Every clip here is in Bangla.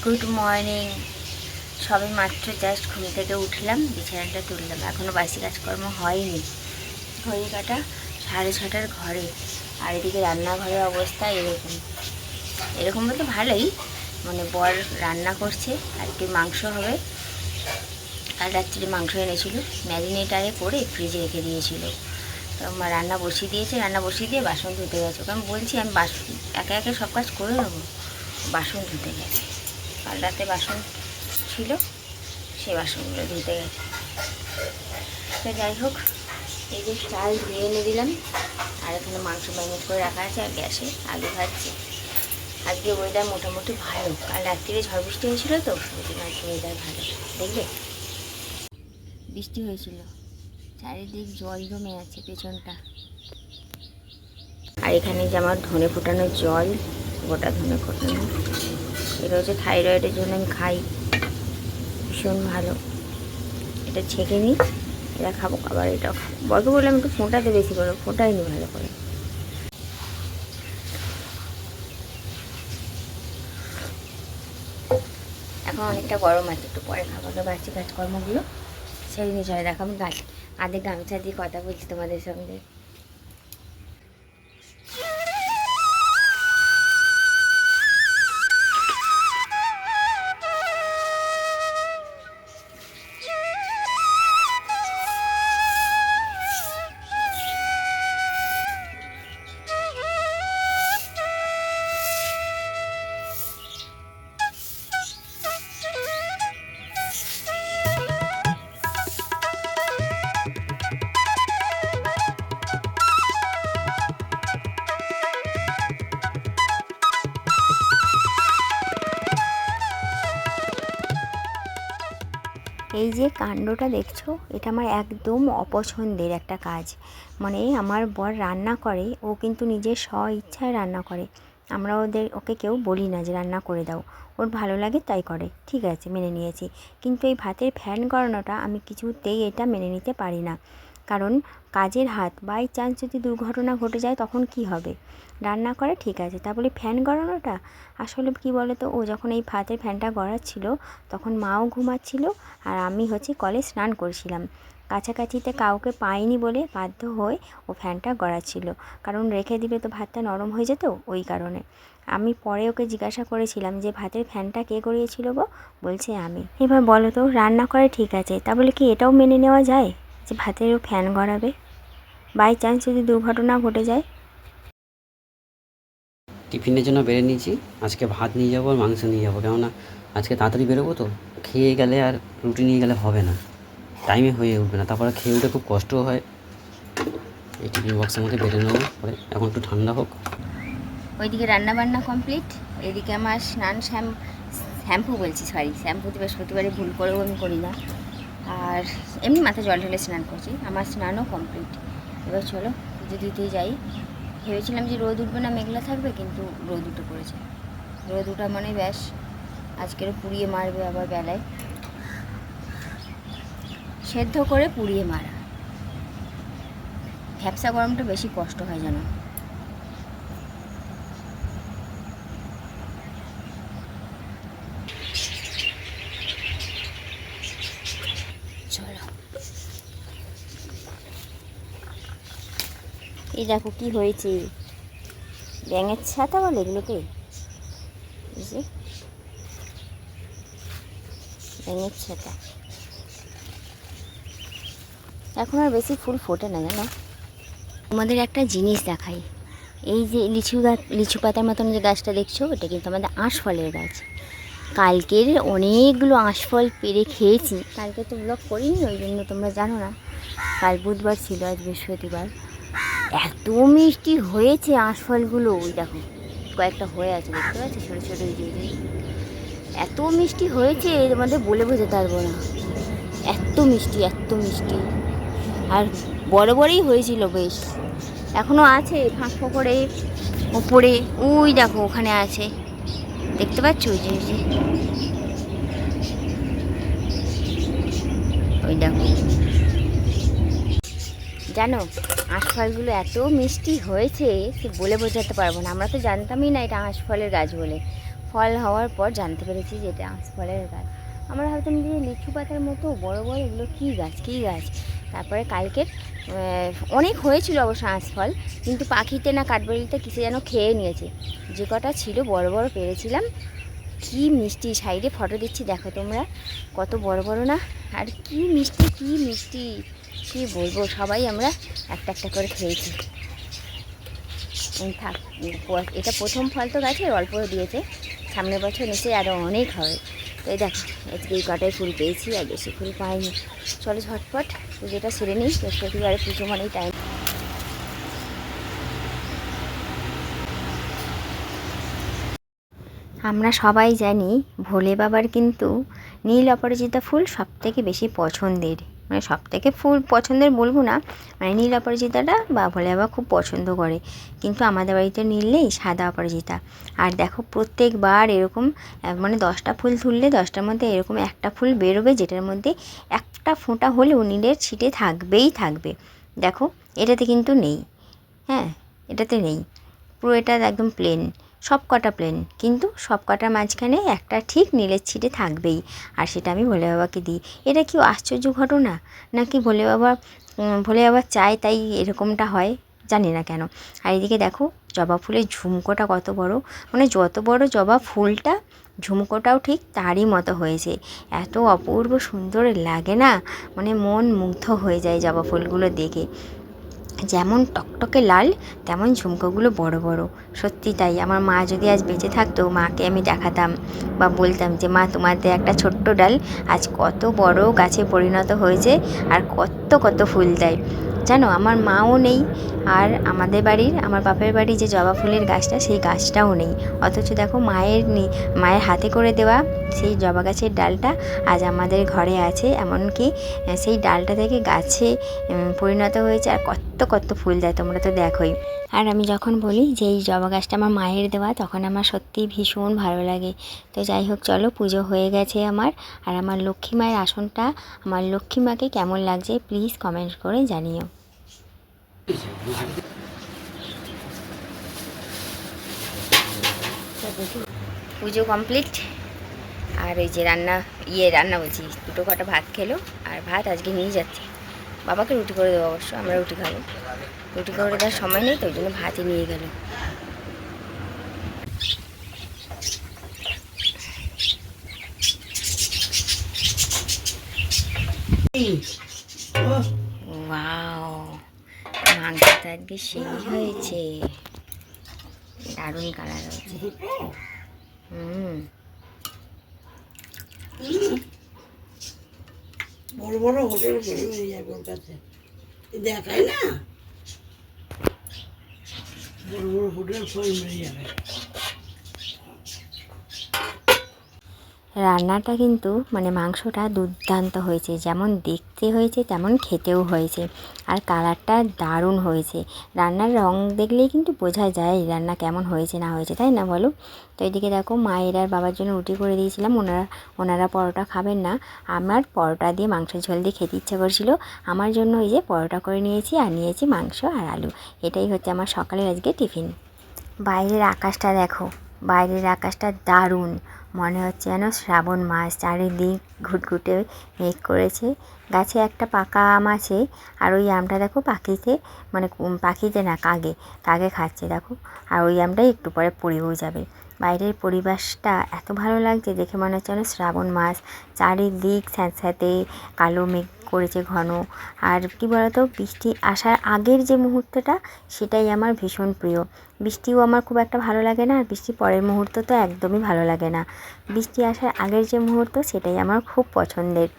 Good morning. সবে মাত্র জাস্ট ঘুম থেকে উঠলাম, বিছানাটা তুললাম, এখনও বাসি কাজকর্ম হয়নি। ঘড়ি কাটা 6:30টার ঘরে। আর এদিকে রান্নাঘরের অবস্থা এরকম বলতে ভালোই, মানে বর রান্না করছে। আজকে মাংস হবে, কাল রাত্রে মাংস এনেছিল, ম্যারিনেটারে করে ফ্রিজে রেখে দিয়েছিল। তো রান্না বসিয়ে দিয়েছে, রান্না বসিয়ে দিয়ে বাসন ধুতে গেছে। কারণ বলছি আমি একে একে সব কাজ করে নেবো, বাসন ধুতে গেছে। কাল রাতে বাসন ছিল, সেই বাসনগুলো ধুতে গেছে। তো যাই হোক, এই যে চাল ধুয়ে এনে দিলাম, আর এখানে মাংস ম্যারিনেট করে রাখা আছে, আর গ্যাসে আলু ভাজছে। আজকে ওয়েদার মোটামুটি ভালো, কাল রাত্রিরে ঝড় বৃষ্টি হয়েছিল, তো ওই জন্য আজকে ওয়েদার ভালো। দেখবে, বৃষ্টি হয়েছিল, চারিদিক জল জমে আছে পেছনটা। আর এখানে যে আমার ধনে ফোটানোর জল, গোটা ধনে ফোটানো, এটা হচ্ছে থাইরয়েডের জন্য আমি খাই, ভীষণ ভালো। এটা ছেঁকে নিই, এটা খাবো, আবার এটাও খাবো। বরকে বললাম একটু ফোটাতে বেশি করে, ফোটাইনি ভালো করে। এখন অনেকটা গরম আছে, একটু পরে খাবো। বাড়ছি কাজকর্মগুলো সেই নিয়ে চলে। দেখো আমি কাঁধে গামছা দিয়ে কথা বলছি তোমাদের সঙ্গে। এই যে কাণ্ডটা দেখছো, এটা আমার একদম অপছন্দের একটা কাজ। মানে আমার বর রান্না করে, ও কিন্তু নিজের স্ব ইচ্ছায় রান্না করে। আমরা ওকে কেউ বলি না যে রান্না করে দাও, ওর ভালো লাগে তাই করে, ঠিক আছে, মেনে নিয়েছি। কিন্তু এই ভাতের ফ্যান করানোটা আমি কিছুতেই এটা মেনে নিতে পারি না। কারণ কাজের হাত, বাই চান্স যদি দুর্ঘটনা ঘটে যায় তখন কি হবে? রান্না করে ঠিক আছে, তা বলে ফ্যান গড়ানোটা আসলে কি বলো তো, ও যখন এই ভাতের ফ্যানটা গড়াচ্ছিল তখন মাও ঘুমাচ্ছিল, আর আমি কলে স্নান করছিলাম। কাছাকাছিতে কাউকে পাইনি বলে বাধ্য হয়ে ও ফ্যানটা গড়াচ্ছিল, কারণ রেখে দিলে তো ভাতটা নরম হয়ে যেত, ওই কারণে। আমি পরে ওকে জিজ্ঞাসা করেছিলাম যে ভাতের ফ্যানটা কে গড়িয়েছিল গো? বলছে আমি। এবার বলো তো, রান্না করে ঠিক আছে, তা বলে কি এটাও মেনে নেওয়া যায় যে ভাতেরও ফ্যান গড়াবে? বাই চান্স যদি দুর্ঘটনা ঘটে যায়। টিফিনের জন্য বেড়ে নিয়েছি, আজকে ভাত নিয়ে যাবো আর মাংস নিয়ে যাবো, কেননা আজকে তাড়াতাড়ি বেরোবো, তো খেয়ে গেলে আর রুটি নিয়ে গেলে হবে না, টাইমে হয়ে উঠবে না, তারপরে খেয়ে উঠে খুব কষ্টও হয়। এই টিফিন বক্সের মধ্যে বেড়ে নেবো পরে, এখন একটু ঠান্ডা হোক। ওইদিকে রান্না বান্না কমপ্লিট, এদিকে আমার স্নান শ্যাম্পু বলছি, সরি, শ্যাম্পু তো বৃহস্পতিবারে ভুল করেও আমি করি না, আর এমনি মাথা জল ঢেলে স্নান করছি। আমার স্নানও কমপ্লিট। এবার চলো পুজো দিতে যাই। ভেবেছিলাম যে রোদ উঠবে না, মেঘলা থাকবে, কিন্তু রোদ উঠে পড়েছে। রোদ উঠা মানে ব্যাস, আজকেরও পুড়িয়ে মারবে আবার বেলায়, সেদ্ধ করে পুড়িয়ে মারা। ভ্যাপসা গরমটা বেশি কষ্ট হয় জানো। চলো, এই দেখো কি হয়েছে, ব্যাঙের ছাতা বলে এগুলোকে, ব্যাঙের ছাতা। এখন আর বেশি ফুল ফোটে না জানো। তোমাদের একটা জিনিস দেখাই, এই যে লিচু পাতার মতন যে গাছটা দেখছো, এটা কিন্তু আমাদের আঁশফলের গাছ। কালকের অনেকগুলো আঁশফল পেরে খেয়েছি। কালকে তো ব্লগ করিনি, ওই জন্য তোমরা জানো না। কাল বুধবার ছিল, আজ বৃহস্পতিবার। এত মিষ্টি হয়েছে আঁশফলগুলো, ওই দেখো কয়েকটা হয়ে আছে, দেখতে পাচ্ছি ছোটো ছোটো, এই যে এত মিষ্টি হয়েছে, তোমাদের বলে বোঝাতে পারবো না, এত মিষ্টি, এত মিষ্টি। আর বড় বড়ই হয়েছিল বেশ, এখনও আছে ফাঁক ফোকরে ওপরে, ওই দেখো ওখানে আছে, দেখতে পাচ্ছ? ওই যে ওই দেখো, জানো আঁশফলগুলো এত মিষ্টি হয়েছে সে বলে বোঝাতে পারবো না। আমরা তো জানতামই না এটা আঁশফলের গাছ বলে। ফল হওয়ার পর জানতে পেরেছি যে এটা আঁশফলের গাছ। আমরা ভাবতাম যে লিচু পাতার মতো বড় বড় এগুলো কী গাছ। তারপরে কালকের অনেক হয়েছিল অবশ্য আঁশফল, কিন্তু পাখিতে না কাঠবেড়ালিতে কিসে যেন খেয়ে নিয়েছে। যে কটা ছিল বড় বড় পেরেছিলাম, কি মিষ্টি। সাইডে ফটো দিচ্ছি দেখো তোমরা, কত বড় বড় না, আর কি মিষ্টি কি বলবো। সবাই আমরা একটা একটা করে খেয়েছি। থাক, এটা প্রথম ফল তো গাছে অল্প দিয়েছে, সামনের বছর নিশ্চয়ই আরও অনেক হবে। তো এই দেখো আজকে এই কটাই ফুল পেয়েছি, আর বেশি ফুল পাইনি। চলো ঝটপট পুজোটা সেরে নিই, বৃহস্পতিবারে পুজো মানেই টাইম। আমরা সবাই জানি ভোলে বাবার কিন্তু নীল অপরাজিতা ফুল সবথেকে বেশি পছন্দের, মানে সবথেকে ফুল পছন্দের বলবো না, মানে নীল অপরাজিতাটা বা ভোলে বাবা খুব পছন্দ করে। কিন্তু আমাদের বাড়িতে নীল নেই, সাদা অপরাজিতা। আর দেখো প্রত্যেকবার এরকম মানে 10টা ফুল তুললে 10টার মধ্যে এরকম একটা ফুল বেরোবে, যেটার মধ্যে একটা ফোঁটা হলেও নীলের ছিটে থাকবে। দেখো এটাতে কিন্তু নেই, হ্যাঁ এটাতে নেই, পুরো এটা একদম প্লেন, সব কটা প্লেন, কিন্তু সব কটার মাঝখানে একটা ঠিক নীলের ছিটে থাকবেই। আর সেটা আমি ভোলে বাবাকে দিই। এটা কি আশ্চর্য ঘটনা, নাকি ভোলে বাবা চায় তাই এরকমটা হয়, জানি না কেন। আর এদিকে দেখো জবা ফুলের ঝুমকোটা কত বড়, মানে যত বড় জবা ফুলটা ঝুমকোটাও ঠিক তারই মতো হয়েছে। এত অপূর্ব সুন্দর লাগে না, মানে মন মুগ্ধ হয়ে যায় জবা ফুলগুলো দেখে। যেমন টকটকে লাল, তেমন ঝুমকোগুলো বড় বড়। সত্যি তাই, আমার মা যদি আজ বেঁচে থাকতো, মাকে আমি দেখাতাম বা বলতাম যে মা তোমাদের একটা ছোট্ট ডাল আজ কত বড় গাছে পরিণত হয়েছে, আর কত ফুল দেয়। জানো আমার মাও নেই, আর আমার বাপের বাড়ি যে জবা ফুলের গাছটা, সেই গাছটাও নেই। অথচ দেখো মায়ের হাতে করে দেওয়া সেই জবা গাছের ডালটা আজ আমাদের ঘরে আছে। এমনকি সেই ডালটা থেকে গাছে পরিণত হয়েছে, আর কত ফুল দেয়, তোমরা তো দেখোই। আর আমি যখন বলি যে এই জবা গাছটা আমার মায়ের দেওয়া, তখন আমার সত্যিই ভীষণ ভালো লাগে। তো যাই হোক চলো, পুজো হয়ে গেছে আমার। আর আমার লক্ষ্মী মায়ের আসনটা, আমার লক্ষ্মী মাকে কেমন লাগছে প্লিজ কমেন্ট করে জানিও। পুজো কমপ্লিট, আর ওই যে রান্না বলছি, দুটো কটা ভাত খেলো, আর ভাত আজকে নিয়ে যাচ্ছি। বাবাকে রুটি করে দেবো, অবশ্য আমরা রুটি খাবো। রুটি করে দেওয়ার সময় নেই, তো ওই জন্য ভাতই নিয়ে গেল। ওয়াও, মাংসটা আজকে সেই হয়েছে, দারুণ কালার হয়েছে। বড় বড় হোটেল করে নিয়ে যাবে ওর কাছে, দেখায় না, বড় বড় হোটেল সব মিলে যাবে। রান্নাটা কিন্তু মানে মাংসটা দুর্দান্ত হয়েছে, যেমন দেখতে হয়েছে তেমন খেতেও হয়েছে, আর কালারটা দারুণ হয়েছে। রান্নার রং দেখলেই কিন্তু বোঝা যায় রান্না কেমন হয়েছে না হয়েছে, তাই না বলো? তো এদিকে দেখো মায়ের আর বাবার জন্য রুটি করে দিয়েছিলাম, ওনারা পরোটা খাবেন না। আমার পরোটা দিয়ে মাংসের ঝোল দিয়ে খেতে ইচ্ছা করছিল, আমার জন্য এই যে পরোটা করে নিয়েছি, আর নিয়েছি মাংস আর আলু। এটাই হচ্ছে আমার সকালের আজকে টিফিন। বাইরের আকাশটা দেখো, বাইরের আকাশটা দারুণ, মনে হচ্ছে যেন শ্রাবণ মাস, চারিদিক ঘুটঘুটে মেঘ করেছে। গাছে একটা পাকা আম আছে, আর ওই আমটা দেখো পাখিতে না, কাগে খাচ্ছে দেখো। আর ওই আমটাই একটু পরে পড়েও যাবে। বাইরের পরিবেশটা এত ভালো লাগছে দেখে, মনে হচ্ছে যেন শ্রাবণ মাস, চারিদিক স্যাঁতস্যাঁতে কালো মেঘ করেছে ঘন। আর কি বলতো, বৃষ্টি আসার আগের যে মুহূর্তটা, সেটাই আমার ভীষণ প্রিয়। বৃষ্টিও আমার খুব একটা ভালো লাগে না, আর বৃষ্টি পরের মুহূর্ত তো একদমই ভালো লাগে না। বৃষ্টি আসার আগের যে মুহূর্ত, সেটাই আমার খুব পছন্দের।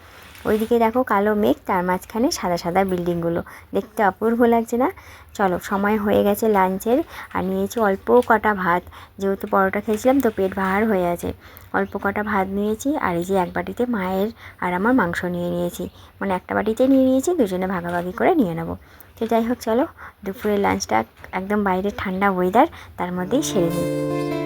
ওইদিকে দেখো কালো মেঘ, তার মাঝখানে সাদা সাদা বিল্ডিংগুলো, দেখতে অপূর্ব লাগছে না? চলো, সময় হয়ে গেছে লাঞ্চের। আর নিয়েছি অল্প কটা ভাত, যেহেতু পরোটা খেয়েছিলাম তো পেট ভার হয়ে আছে। অল্প কটা ভাত নিয়েছি, আর এই যে এক বাটিতে মায়ের আর আমার মাংস নিয়েছি, মানে একটা বাটিতে নিয়েছি, দুজনে ভাগাভাগি করে নিয়ে নেবো। তো যাই হোক চলো, দুপুরের লাঞ্চটা একদম বাইরে ঠান্ডা ওয়েদার, তার মধ্যেই সেরে নিই।